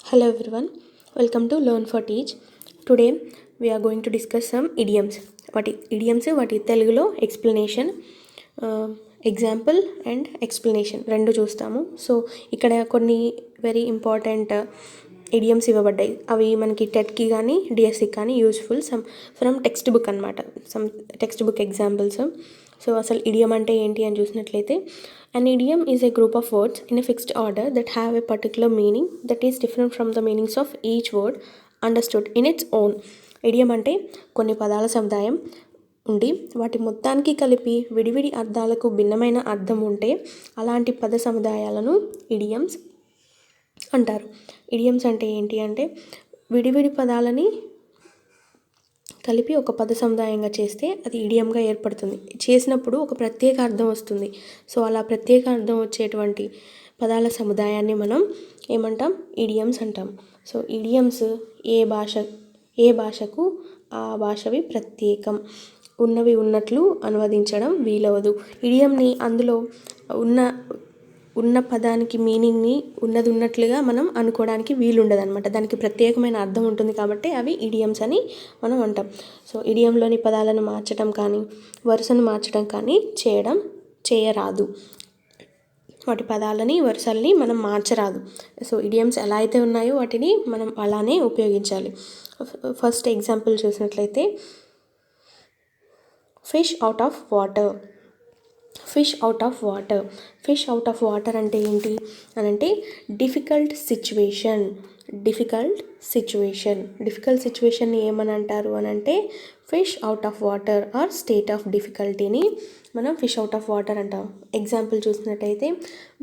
Hello everyone, welcome to Learn for Teach. Today we are going to discuss some idioms. Idioms తెలుగులో explanation, example and explanation రెండు చూస్తాము. So ఇక్కడ కొన్ని very important idioms ఇవ్వబడ్డాయి. అవి మనకి టెట్కి కానీ డిఎస్సికి కానీ యూస్ఫుల్ ఫ్రమ్ టెక్స్ట్ బుక్ అనమాట. Text book examples. సో అసలు ఇడియం అంటే ఏంటి అని చూసినట్లయితే, an idiom is a group of words in a fixed order that have a particular meaning that is different from the meanings of each word understood in its own. Idiom అంటే కొన్ని పదాల సముదాయం ఉండి వాటి మొత్తానికి కలిపి విడివిడి అర్థాలకు భిన్నమైన అర్థం ఉంటే అలాంటి పద సముదాయాలను ఇడియమ్స్ అంటారు. ఇడియమ్స్ అంటే ఏంటి అంటే విడివిడి పదాలని కలిపి ఒక పద సముదాయంగా చేస్తే అది ఇడియంగా ఏర్పడుతుంది. చేసినప్పుడు ఒక ప్రత్యేక అర్థం వస్తుంది. సో అలా ప్రత్యేక అర్థం వచ్చేటువంటి పదాల సముదాయాన్ని మనం ఏమంటాం? ఇడియమ్స్ అంటాం. సో ఇడియమ్స్ ఏ భాషకు ఆ భాషవి ప్రత్యేకం, ఉన్నవి ఉన్నట్లు అనువదించడం వీలవదు. ఇడియంని అందులో ఉన్న పదానికి మీనింగ్ని ఉన్నది ఉన్నట్లుగా మనం అనుకోవడానికి వీలుండదు అనమాట. దానికి ప్రత్యేకమైన అర్థం ఉంటుంది కాబట్టి అవి ఇడియమ్స్ అని మనం అంటాం. సో ఇడియంలోని పదాలను మార్చడం కానీ వరుసను మార్చడం కానీ చేయరాదు. వాటి పదాలని వరుసల్ని మనం మార్చరాదు. సో ఇడియమ్స్ ఎలా అయితే ఉన్నాయో వాటిని మనం అలానే ఉపయోగించాలి. ఫస్ట్ ఎగ్జాంపుల్ చూసినట్లయితే, fish out of water. Fish out of water. Fish out of water అంటే ఏంటి అని అంటే డిఫికల్ట్ సిచ్యువేషన్ని ఏమని అంటారు అని అంటే fish out of water or state of డిఫికల్టీని మనం ఫిష్ అవుట్ ఆఫ్ వాటర్ అంటాం. ఎగ్జాంపుల్ చూసినట్టయితే,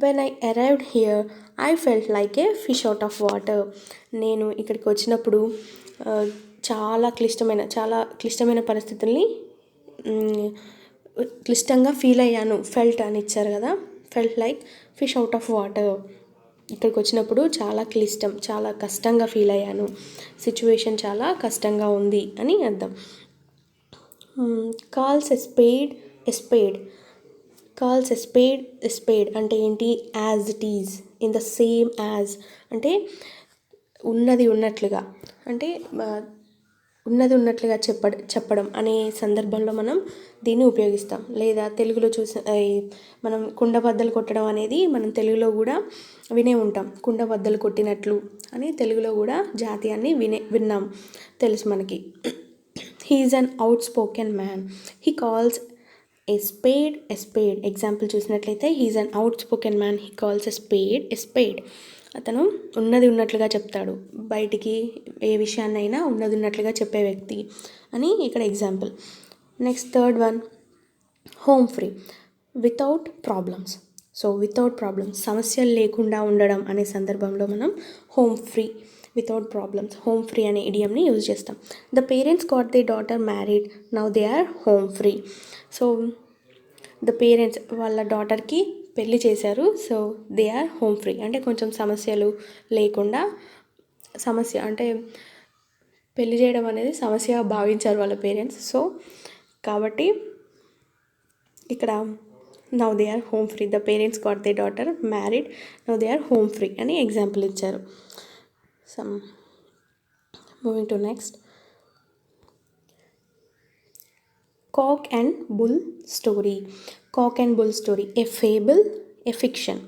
when I arrived here I felt like a fish out of water. నేను ఇక్కడికి వచ్చినప్పుడు చాలా క్లిష్టమైన పరిస్థితుల్ని క్లిష్టంగా ఫీల్ అయ్యాను. ఫెల్ట్ అని ఇచ్చారు కదా, felt like fish out of water. ఇక్కడికి వచ్చినప్పుడు చాలా కష్టంగా ఫీల్ అయ్యాను. సిచ్యువేషన్ చాలా కష్టంగా ఉంది అని అర్థం. Calls a spade. Calls a spade అంటే ఏంటి? As it is, in the same as అంటే ఉన్నది ఉన్నట్లుగా చెప్పడం అనే సందర్భంలో మనం దీన్ని ఉపయోగిస్తాం. లేదా తెలుగులో మనం కుండబద్దలు కొట్టడం అనేది మనం తెలుగులో కూడా వినే ఉంటాం. కుండబద్దలు కొట్టినట్లు అని తెలుగులో కూడా జాతీయాన్ని విన్నాం, తెలుసు మనకి. He is an outspoken man. He calls a spade. Example చూసినట్లయితే, he is an outspoken man. He calls a spade. అతను ఉన్నది ఉన్నట్లుగా చెప్తాడు. బయటికి ఏ విషయాన్నైనా ఉన్నది ఉన్నట్లుగా చెప్పే వ్యక్తి అని ఇక్కడ example. Next third one, home free. Without problems. So without problems, సమస్యలు లేకుండా ఉండడం అనే సందర్భంలో మనం home free, without problems, home free అనే ఇడియంని యూజ్ చేస్తాం. The parents got they daughter married, now they are home free. So the parents వాళ్ళ డాటర్కి పెళ్ళి చేశారు. So they are home free అంటే కొంచెం సమస్యలు లేకుండా, సమస్య అంటే పెళ్ళి చేయడం అనేది సమస్యగా భావించారు వాళ్ళ పేరెంట్స్. సో కాబట్టి ఇక్కడ now they are home free, the parents got they daughter married, now they are home free అని ఎగ్జాంపుల్ ఇచ్చారు. Moving to next, cock and bull story. Cock and bull story, a fable, a fiction.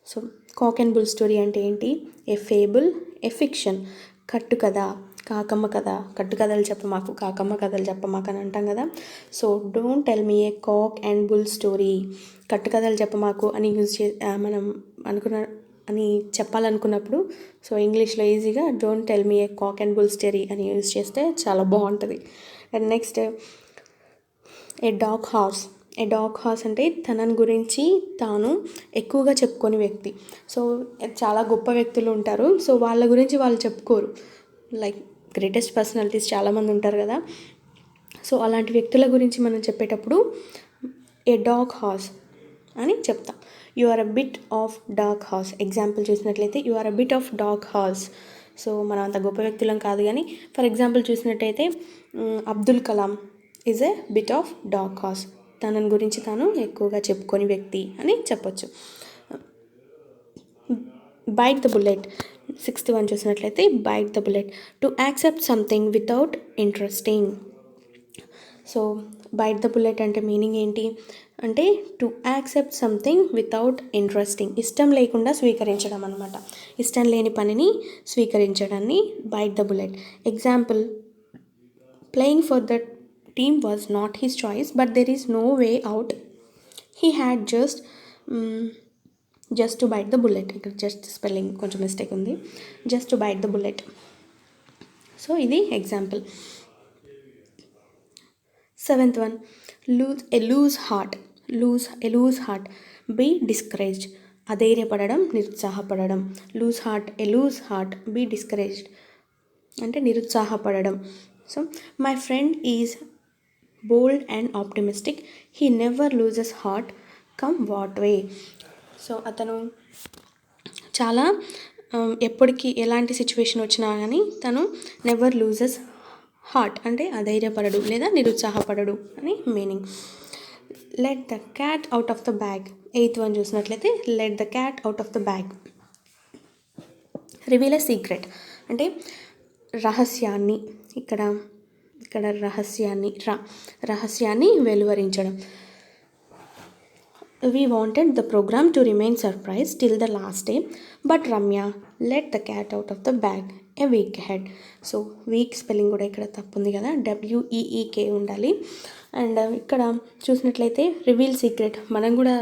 So cock and bull story అంటే ఏంటి? ఏ fable, a fiction. కట్టుకథ, కాకమ్మ కథ. కట్టుకథలు చెప్పమాకు, కాకమ్మ కథలు చెప్పమాకు అని అంటాం కదా. So don't tell me a cock and bull story. కట్టుకథలు చెప్పమాకు అని మనం చెప్పాలనుకున్నప్పుడు సో ఇంగ్లీష్లో ఈజీగా don't tell me a cock and bull story అని యూజ్ చేస్తే చాలా బాగుంటుంది. And next, a dark horse అంటే తనని గురించి తాను ఎక్కువగా చెప్పుకొని వ్యక్తి. సో చాలా గొప్ప వ్యక్తులు ఉంటారు. సో వాళ్ళ గురించి వాళ్ళు చెప్పుకోరు. లైక్ గ్రేటెస్ట్ పర్సనాలిటీస్ చాలామంది ఉంటారు కదా. సో అలాంటి వ్యక్తుల గురించి మనం చెప్పేటప్పుడు ఏ డాగ్ హార్స్ అని చెప్తాం. You are a bit of dark horse. Example చూసినట్లయితే, you are a bit of dark horse. So మనం అంత గొప్ప వ్యక్తులం కాదు కానీ, ఫర్ ఎగ్జాంపుల్ చూసినట్టయితే Abdul Kalam is a bit of dark horse. తనని గురించి తాను ఎక్కువగా చెప్పుకొని వ్యక్తి అని చెప్పొచ్చు. Bite the bullet. Sixth one చూసినట్లయితే bite the bullet, to accept something without interesting. So bite the bullet అంటే మీనింగ్ ఏంటి అంటే to accept something without interesting, ఇష్టం లేకుండా స్వీకరించడం అనమాట. ఇష్టం లేని పనిని స్వీకరించడాన్ని bite the bullet. Example, playing for the team was not his choice but there is no way out, he had just to bite the bullet. ఇక్కడ జస్ట్ స్పెల్లింగ్ కొంచెం మిస్టేక్ ఉంది, just to bite the bullet. So ఇది example. Seventh one, lose heart, be discouraged, అధైర్యపడడం, నిరుత్సాహపడడం. Lose heart, be discouraged అంటే నిరుత్సాహపడడం. So my friend is bold and optimistic, he never loses heart come what way. So అతను చాలా ఎప్పటికీ ఎలాంటి situation వచ్చినా కానీ తను నెవర్ లూజెస్ హార్ట్ అంటే అధైర్యపడడు లేదా నిరుత్సాహపడడు అని meaning. Let the cat out of the bag. Eighth one చూసినట్లయితే let the cat out of the bag, reveal a secret అంటే రహస్యాన్ని, ఇక్కడ రహస్యాన్ని వెలువరించడం. We wanted the program to remain surprise till the last day, but Ramya let the cat out of the bag a week ahead. So weak spelling కూడా ఇక్కడ తప్పు ఉంది కదా, WEEK ఉండాలి. అండ్ ఇక్కడ చూసినట్లయితే రివీల్ సీక్రెట్, మనం కూడా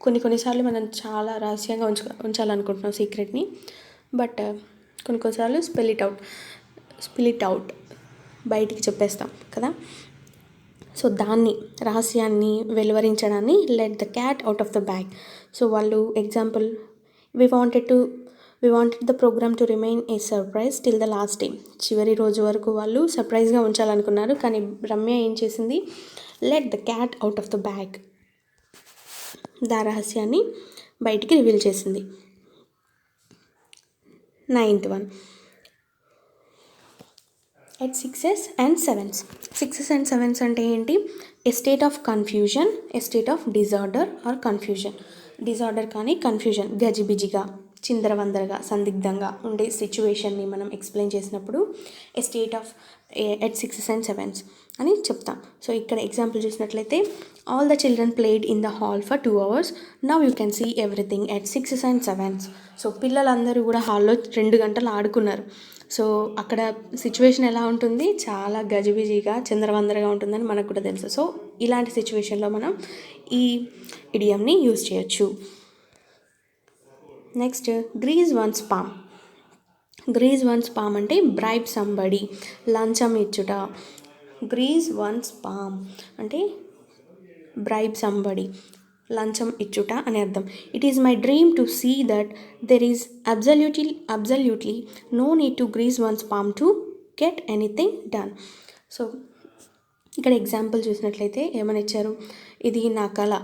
కొన్నిసార్లు మనం చాలా రహస్యంగా ఉంచాలనుకుంటున్నాం సీక్రెట్ని, బట్ కొన్నిసార్లు స్పిల్ ఇట్ అవుట్ బయటికి చెప్పేస్తాం కదా. సో దాన్ని రహస్యాన్ని వెలువరించడాన్ని let the cat out of the bag. So వాళ్ళు example, we wanted the programme to remain a surprise till the last day, చివరి రోజు వరకు వాళ్ళు సర్ప్రైజ్గా ఉంచాలనుకున్నారు కానీ రమ్య ఏం చేసింది, let the cat out of the bag, దా రహస్యాన్ని బయటికి రివీల్ చేసింది. Ninth one, at sixes and sevens అంటే ఏంటి, a state of confusion, a state of disorder or confusion. Disorder కానీ కన్ఫ్యూజన్, గజిబిజిగా, చిందరవందరగా, సందిగ్ధంగా ఉండే సిచ్యువేషన్ని మనం ఎక్స్ప్లెయిన్ చేసినప్పుడు a state of at sixes and sevens అని చెప్తాం. సో ఇక్కడ ఎగ్జాంపుల్ చూసినట్లయితే all the children played in the hall for 2 hours, now you can see everything at sixes and sevens. So పిల్లలందరూ కూడా హాల్లో 2 గంటలు ఆడుకున్నారు. సో అక్కడ సిచ్యువేషన్ ఎలా ఉంటుంది, చాలా గజిబిజిగా చిందరవందరగా ఉంటుందని మనకు కూడా తెలుసు. సో ఇలాంటి సిచ్యువేషన్లో మనం ఈ ఇడియంని యూజ్ చేయొచ్చు. నెక్స్ట్, గ్రీజ్ వన్స్ పామ్ అంటే బ్రైబ్ సంబడి, లంచం ఇచ్చుట. గ్రీజ్ వన్స్ పామ్ అంటే బ్రైబ్ సంబడి, లంచం ఇచ్చుట అని అర్థం. It is my dream to see that there is absolutely no need to grease one's palm to get anything done. So ఇక్కడ example చూసినట్లయితే ఏమని ఇచ్చారు, ఇది నా కళ,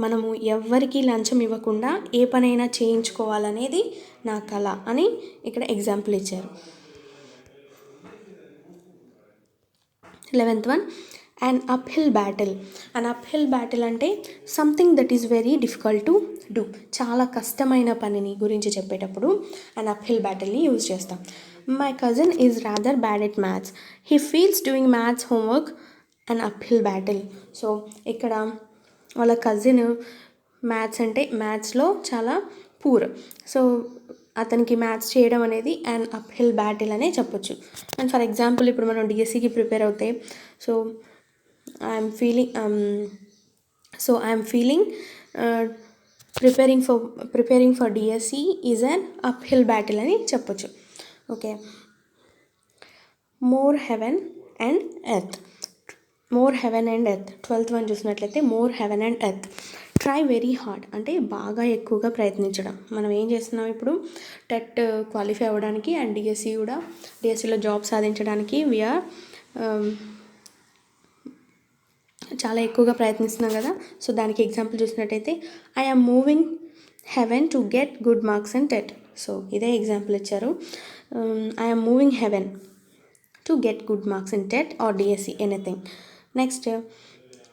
మనము ఎవ్వరికీ లంచం ఇవ్వకుండా ఏ పనైనా చేయించుకోవాలనేది నా కళ అని ఇక్కడ ఎగ్జాంపుల్ ఇచ్చారు. 11th one, an uphill battle అంటే something that is very difficult to do, చాలా కష్టమైన పనిని గురించి చెప్పేటప్పుడు an uphill battleని యూజ్ చేస్తాం. My cousin is rather bad at maths, he feels doing maths homework an uphill battle. So ఇక్కడ వాళ్ళ cousin మ్యాథ్స్లో చాలా పూర్, సో అతనికి మ్యాథ్స్ చేయడం అనేది an uphill battle అనే చెప్పొచ్చు. అండ్ ఫర్ ఎగ్జాంపుల్ ఇప్పుడు మనం డిఎస్సికి ప్రిపేర్ అవుతే, so I'm feeling preparing for DSC is an uphill battle అని చెప్పొచ్చు. Okay, more heaven and earth. 12th one చూసినట్లయితే more heaven and earth, try very hard అంటే బాగా ఎక్కువగా ప్రయత్నించడం. మనం ఏం చేస్తున్నాం ఇప్పుడు, టెట్ క్వాలిఫై అవ్వడానికి అండ్ డిఎస్సిలో జాబ్ సాధించడానికి వీఆర్ చాలా ఎక్కువగా ప్రయత్నిస్తున్నాం కదా. సో దానికి ఎగ్జాంపుల్ చూసినట్టయితే I am moving heaven to get good marks and TET. So ఇదే ఎగ్జాంపుల్ ఇచ్చారు, I am moving heaven to get good marks in TET or DSC anything. Next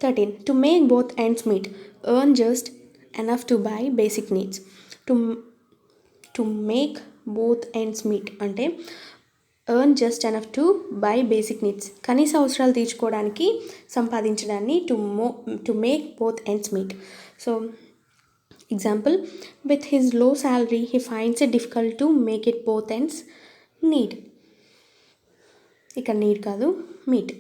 13, to make both ends meet, earn just enough to buy basic needs. To make both ends meet అంటే earn just enough to buy basic needs, కనీస అవసరాలు తీర్చుకోవడానికి సంపాదించడాన్ని to make both ends meet. So example, with his low salary he finds it difficult to make it both ends need. ఇక్కడ need కాదు, meet.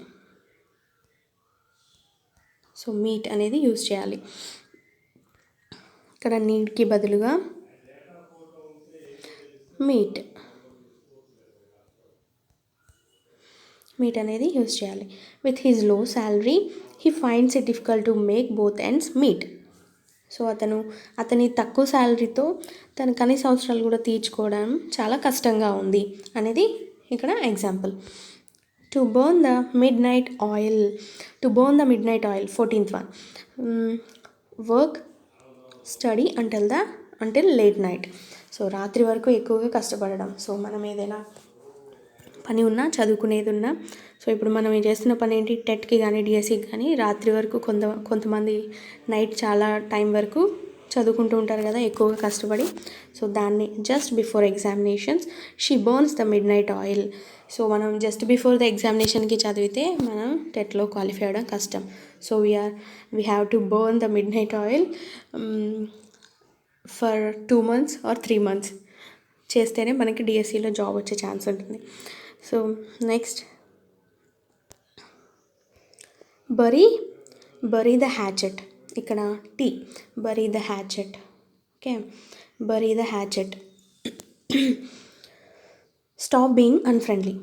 So meet అనేది use చేయాలి. ఇక్కడ నీడ్కి బదులుగా మీట్ అనేది యూజ్ చేయాలి. With his low salary he finds it difficult to make both ends meet. So అతని తక్కువ శాలరీతో తన కనీస అవసరాలు కూడా తీర్చుకోవడం చాలా కష్టంగా ఉంది అనేది ఇక్కడ example. To burn the mid night oil 14th one. Work study until late night. So రాత్రి వరకు ఎక్కువగా కష్టపడడం. సో మనం ఏదైనా పని ఉన్నా, చదువుకునేది ఉన్నా, సో ఇప్పుడు మనం చేస్తున్న పని ఏంటి, టెట్కి కానీ డిఎస్సికి కానీ రాత్రి వరకు కొంతమంది నైట్ చాలా టైం వరకు చదువుకుంటూ ఉంటారు కదా ఎక్కువగా కష్టపడి. సో దాన్ని just before examinations she burns the mid night oil. So మనం జస్ట్ బిఫోర్ ద ఎగ్జామినేషన్కి చదివితే మనం టెట్లో క్వాలిఫై అవ్వడం కష్టం. So we have to burn the mid night oil for 2 months or 3 months చేస్తేనే మనకి డిఎస్సిలో జాబ్ వచ్చే ఛాన్స్ ఉంటుంది. So next, bury the hatchet. ఇక్కడ T, bury the hatchet. Okay, bury the hatchet. Stop being unfriendly.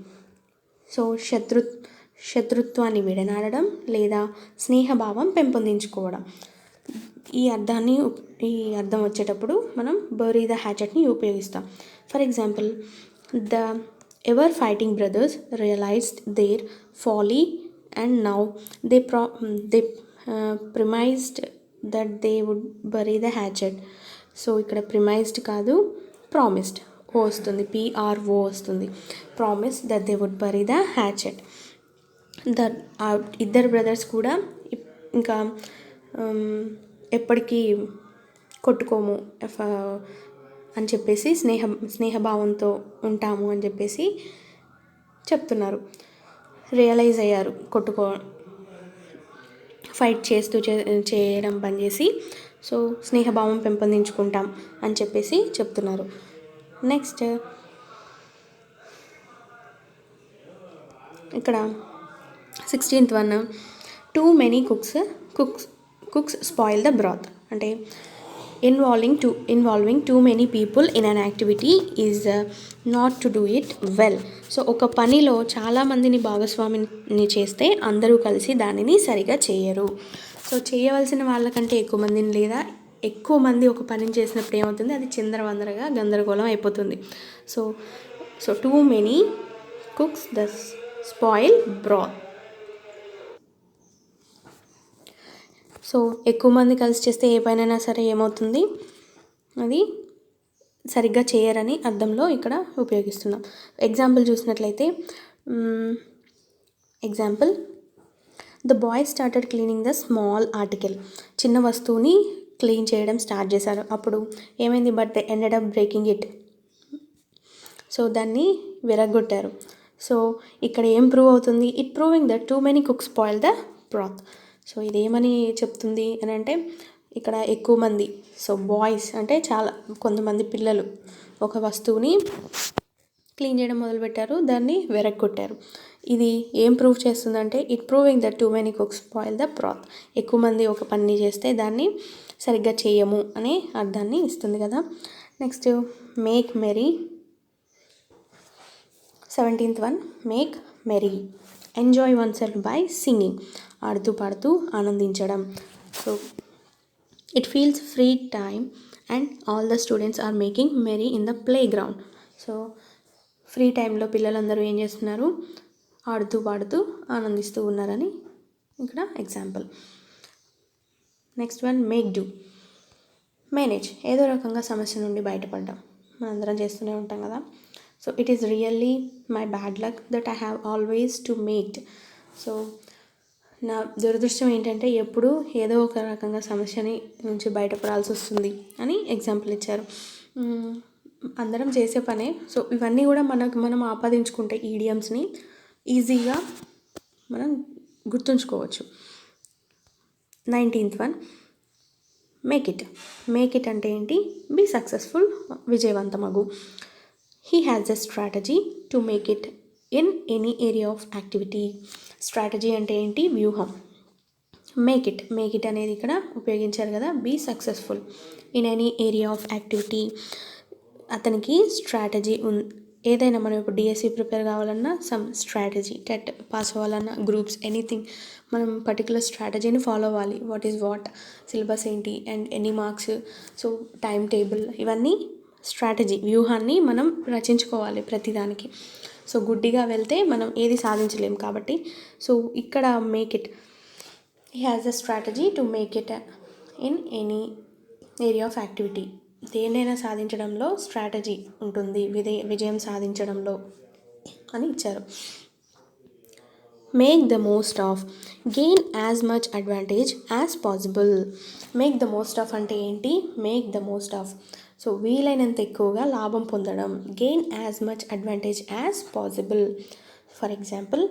So శత్రుత్వాన్ని విడనాడడం లేదా స్నేహభావం పెంపొందించుకోవడం. ఈ అర్థం వచ్చేటప్పుడు మనం బరీ ద హ్యాచెట్ని ఉపయోగిస్తాం. For example, the ever fighting brothers realised their folly and now they premised that they would bury the hatchet. So ఇక్కడ ప్రిమైజ్డ్ కాదు, ప్రామిస్డ్ వస్తుంది, PRO వస్తుంది. Promise that they would bury the hatchet. ఇద్దరు brothers కూడా ఇంకా ఎప్పటికీ కొట్టుకోము అని చెప్పేసి స్నేహభావంతో ఉంటాము అని చెప్పేసి చెప్తున్నారు. రియలైజ్ అయ్యారు, ఫైట్ చేస్తూ చేయడం బంద్ చేసి సో స్నేహభావం పెంపొందించుకుంటాం అని చెప్పేసి చెప్తున్నారు. నెక్స్ట్, ఇక్కడ 16th one, two many cooks spoil the బ్రాత్. అంటే involving too many people in an activity is not to do it well. So ఒక పనిలో చాలామందిని భాగస్వామిని చేస్తే అందరూ కలిసి దానిని సరిగా చేయరు. సో చేయవలసిన వాళ్ళకంటే ఎక్కువ మందిని లేదా ఎక్కువ మంది ఒక పనిని చేసినప్పుడు ఏమవుతుంది, అది చిందరవందరగా గందరగోళం అయిపోతుంది. So too many cooks thus spoil broth. So ఎక్కువ మంది కలిసి చేస్తే ఏ పనైనా సరే ఏమవుతుంది, అది సరిగ్గా చేయరని అర్థంలో ఇక్కడ ఉపయోగిస్తున్నాం. ఎగ్జాంపుల్ చూసినట్లయితే, example, the boy started cleaning the small article. చిన్న వస్తువుని క్లీన్ చేయడం స్టార్ట్ చేశారు. అప్పుడు ఏమైంది, but they ended up breaking it. So దాన్ని విరగొట్టారు. సో ఇక్కడ ఏం ప్రూవ్ అవుతుంది, it proving that too many cooks spoil the broth. So ఇదేమని చెప్తుంది అని అంటే, ఇక్కడ ఎక్కువ మంది, సో బాయ్స్ అంటే కొంతమంది పిల్లలు ఒక వస్తువుని క్లీన్ చేయడం మొదలుపెట్టారు, దాన్ని విరగొట్టారు. ఇది ఏం ప్రూవ్ చేస్తుందంటే, it proving that too many cooks spoil the బ్రాత్. ఎక్కువ మంది ఒక పని చేస్తే దాన్ని సరిగ్గా చేయము అనే అర్థాన్ని ఇస్తుంది కదా. Next, make merry. 17th one, make merry. Enjoy oneself by singing. ఆడుతూ పాడుతూ ఆనందించడం. So it feels free time and all the students are making merry in the play ground. So free టైంలో పిల్లలందరూ ఏం చేస్తున్నారు, ఆడుతూ పాడుతూ ఆనందిస్తూ ఉన్నారని ఇక్కడ example. Next one, make do. Manage, ఏదో రకంగా సమస్య నుండి బయటపడడం. మనందరం చేస్తూనే ఉంటాం కదా. So it is really my bad luck that I have always to make. So నా దురదృష్టం ఏంటంటే ఎప్పుడు ఏదో ఒక రకంగా సమస్యని నుంచి బయటపడాల్సి వస్తుంది అని ఎగ్జాంపుల్ ఇచ్చారు. అందరం చేసే పనే. సో ఇవన్నీ కూడా మనం ఆపాదించుకుంటే ఈడియమ్స్ని ఈజీగా మనం గుర్తుంచుకోవచ్చు. 19th వన్, మేక్ ఇట్ అంటే ఏంటి? బీ సక్సెస్ఫుల్, విజయవంతమగు. He has a strategy to make it in any area of activity. Strategy అంటే ఏంటి? వ్యూహం. మేక్ ఇట్ అనేది ఇక్కడ ఉపయోగించారు కదా. Be successful in any area of activity. అతనికి స్ట్రాటజీ ఏదైనా మనం ఇప్పుడు డిఎస్సి ప్రిపేర్ కావాలన్నా సమ్ స్ట్రాటజీ, టెట్ పాస్ అవ్వాలన్నా గ్రూప్స్, ఎనీథింగ్ మనం పర్టికులర్ స్ట్రాటజీని ఫాలో అవ్వాలి. వాట్ సిలబస్ ఏంటి అండ్ ఎన్ని మార్క్స్, సో టైం టేబుల్, ఇవన్నీ స్ట్రాటజీ, వ్యూహాన్ని మనం రచించుకోవాలి ప్రతిదానికి. సో గుడ్డిగా వెళ్తే మనం ఏది సాధించలేం కాబట్టి సో ఇక్కడ make it, he has a strategy to make it in any area of activity. దేన్నైనా సాధించడంలో స్ట్రాటజీ ఉంటుంది, విజయం సాధించడంలో అని ఇచ్చారు. Make the most of, gain as much advantage as possible. Make the most of అంటే ఏంటి? Make the most of, so వీలైనంత ఎక్కువగా లాభం పొందడం. Gain as much advantage as possible. For example,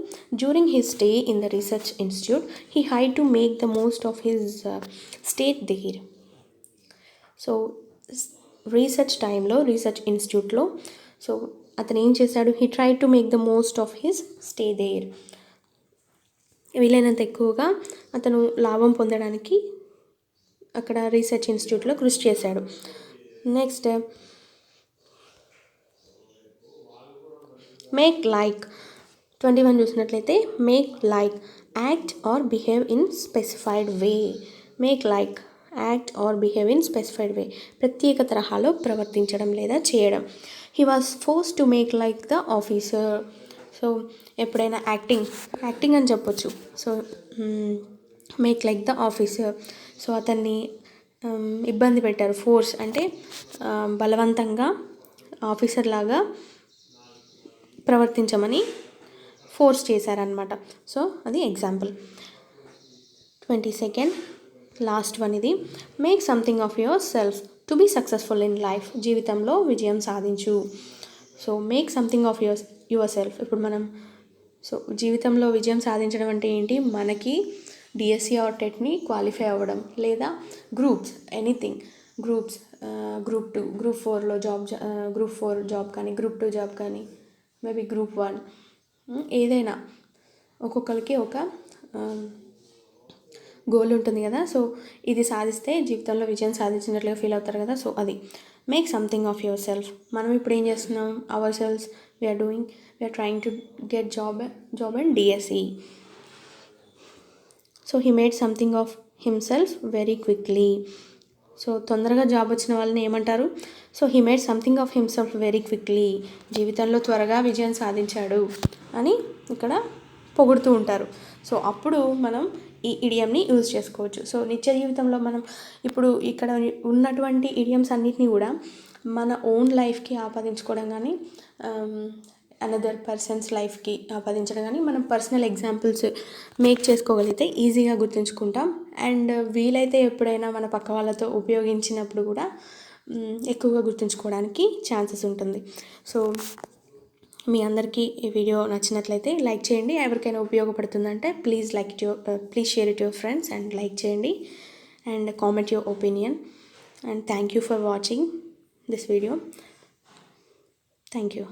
during his stay in the research institute, he had to make the most of his stay there. So research టైంలో, research ఇన్స్టిట్యూట్లో so అతను ఏం చేశాడు? He try to make the most of his stay there. వీలైనంత ఎక్కువగా అతను లాభం పొందడానికి అక్కడ రీసెర్చ్ ఇన్స్టిట్యూట్లో కృషి చేశాడు. నెక్స్ట్, మేక్ లైక్ 21 చూసినట్లయితే make like, act or behave in specified way. Make like, act or behave in specified way, ప్రత్యేక తరహాలో ప్రవర్తించడం లేదా చేయడం. He was force to make like the officer. So ఎప్పుడైనా యాక్టింగ్ అని చెప్పొచ్చు. So make like the officer, so అతన్ని ఇబ్బంది పెట్టారు. ఫోర్స్ అంటే బలవంతంగా ఆఫీసర్ లాగా ప్రవర్తించమని ఫోర్స్ చేశారనమాట. సో అది ఎగ్జాంపుల్. 22nd లాస్ట్ వన్ ఇది. Make something of your self to be successful in life. జీవితంలో విజయం సాధించు. So make something of your self. ఇప్పుడు మనం సో జీవితంలో విజయం సాధించడం అంటే ఏంటి? మనకి డిఎస్సి ఆర్ టెట్ని క్వాలిఫై అవ్వడం, లేదా groups, anything groups, group 2, group 4లో గ్రూప్ 4 జాబ్ కానీ, గ్రూప్ 2 జాబ్ కానీ, మేబీ గ్రూప్ 1, ఏదైనా ఒక్కొక్కరికి ఒక గోల్ ఉంటుంది కదా. సో ఇది సాధిస్తే జీవితంలో విజయం సాధించినట్లుగా ఫీల్ అవుతారు కదా. సో అది make something of your self. మనం ఇప్పుడు ఏం చేస్తున్నాం? Ourselves we're trying to get job and DSC. So he made something of himself very quickly. So తొందరగా జాబ్ వచ్చిన వాళ్ళని ఏమంటారు? So he made something of himself very quickly. జీవితంలో త్వరగా విజయం సాధించాడు అని ఇక్కడ పొగుడుతూ ఉంటారు. సో అప్పుడు మనం ఈ ఇడియంని యూజ్ చేసుకోవచ్చు. సో నిత్య జీవితంలో మనం ఇప్పుడు ఇక్కడ ఉన్నటువంటి ఇడియమ్స్ అన్నిటినీ కూడా మన ఓన్ లైఫ్కి ఆపాదించుకోవడం కానీ, అనదర్ పర్సన్స్ లైఫ్కి ఆపాదించడం కానీ, మనం పర్సనల్ ఎగ్జాంపుల్స్ మేక్ చేసుకోగలిగితే ఈజీగా గుర్తుంచుకుంటాం. అండ్ వీలైతే ఎప్పుడైనా మన పక్క వాళ్ళతో ఉపయోగించినప్పుడు కూడా ఎక్కువగా గుర్తుంచుకోవడానికి ఛాన్సెస్ ఉంటుంది. సో మీ అందరికీ ఈ వీడియో నచ్చినట్లయితే లైక్ చేయండి. ఎవరికైనా ఉపయోగపడుతుందంటే please share it your friends and like చేయండి and comment your opinion. And thank you for watching this video. Thank you.